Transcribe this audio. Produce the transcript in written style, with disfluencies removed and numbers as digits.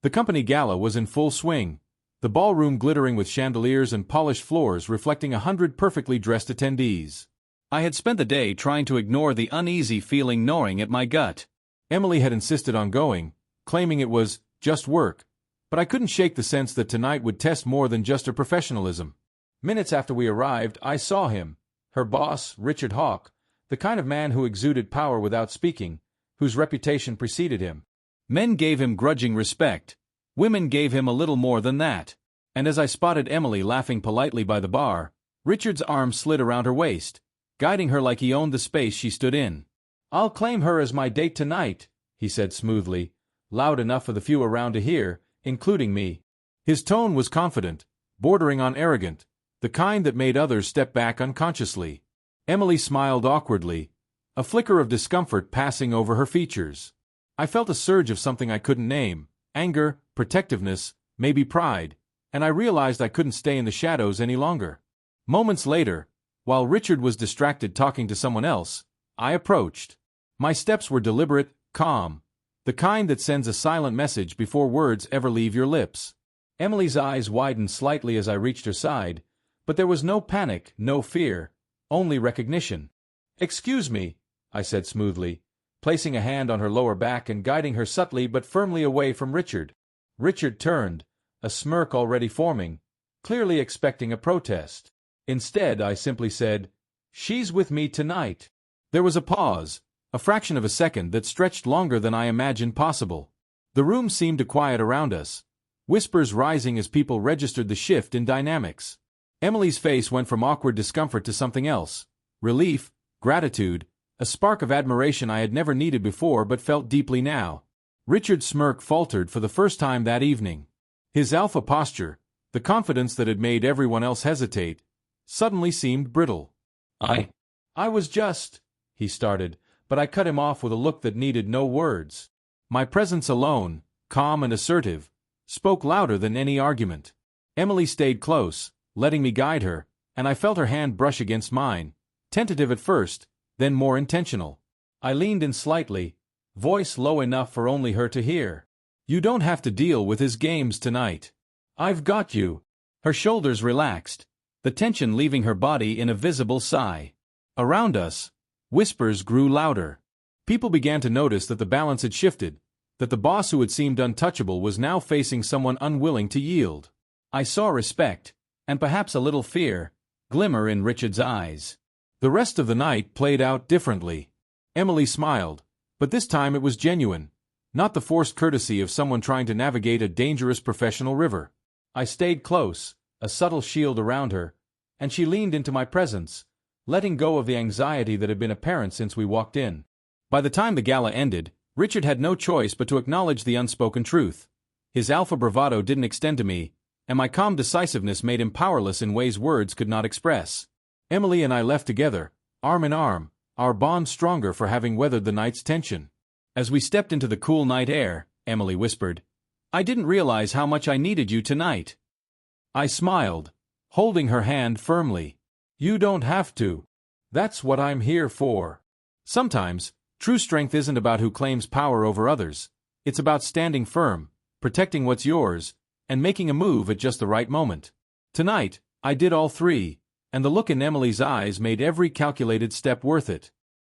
The company gala was in full swing, the ballroom glittering with chandeliers and polished floors reflecting 100 perfectly dressed attendees. I had spent the day trying to ignore the uneasy feeling gnawing at my gut. Emily had insisted on going, claiming it was just work, but I couldn't shake the sense that tonight would test more than just her professionalism. Minutes after we arrived, I saw him, her boss, Richard Hawke, the kind of man who exuded power without speaking, whose reputation preceded him. Men gave him grudging respect. Women gave him a little more than that. And as I spotted Emily laughing politely by the bar, Richard's arm slid around her waist, guiding her like he owned the space she stood in. "I'll claim her as my date tonight," he said smoothly, loud enough for the few around to hear, including me. His tone was confident, bordering on arrogant, the kind that made others step back unconsciously. Emily smiled awkwardly, a flicker of discomfort passing over her features. I felt a surge of something I couldn't name, anger, protectiveness, maybe pride, and I realized I couldn't stay in the shadows any longer. Moments later, while Richard was distracted talking to someone else, I approached. My steps were deliberate, calm, the kind that sends a silent message before words ever leave your lips. Emily's eyes widened slightly as I reached her side, but there was no panic, no fear, only recognition. "Excuse me," I said smoothly, placing a hand on her lower back and guiding her subtly but firmly away from Richard. Richard turned, a smirk already forming, clearly expecting a protest. Instead, I simply said, "She's with me tonight." There was a pause, a fraction of a second that stretched longer than I imagined possible. The room seemed to quiet around us, whispers rising as people registered the shift in dynamics. Emily's face went from awkward discomfort to something else, relief, gratitude, a spark of admiration I had never needed before but felt deeply now. Richard's smirk faltered for the first time that evening. His alpha posture, the confidence that had made everyone else hesitate, suddenly seemed brittle. I was just, he started, but I cut him off with a look that needed no words. My presence alone, calm and assertive, spoke louder than any argument. Emily stayed close, letting me guide her, and I felt her hand brush against mine, tentative at first, then more intentional. I leaned in slightly, voice low enough for only her to hear. "You don't have to deal with his games tonight. I've got you." Her shoulders relaxed, the tension leaving her body in a visible sigh. Around us, whispers grew louder. People began to notice that the balance had shifted, that the boss who had seemed untouchable was now facing someone unwilling to yield. I saw respect, and perhaps a little fear, glimmer in Richard's eyes. The rest of the night played out differently. Emily smiled, but this time it was genuine, not the forced courtesy of someone trying to navigate a dangerous professional river. I stayed close, a subtle shield around her, and she leaned into my presence, letting go of the anxiety that had been apparent since we walked in. By the time the gala ended, Richard had no choice but to acknowledge the unspoken truth. His alpha bravado didn't extend to me, and my calm decisiveness made him powerless in ways words could not express. Emily and I left together, arm in arm, our bond stronger for having weathered the night's tension. As we stepped into the cool night air, Emily whispered, "I didn't realize how much I needed you tonight." I smiled, holding her hand firmly. "You don't have to. That's what I'm here for." Sometimes, true strength isn't about who claims power over others. It's about standing firm, protecting what's yours, and making a move at just the right moment. Tonight, I did all three, and the look in Emily's eyes made every calculated step worth it.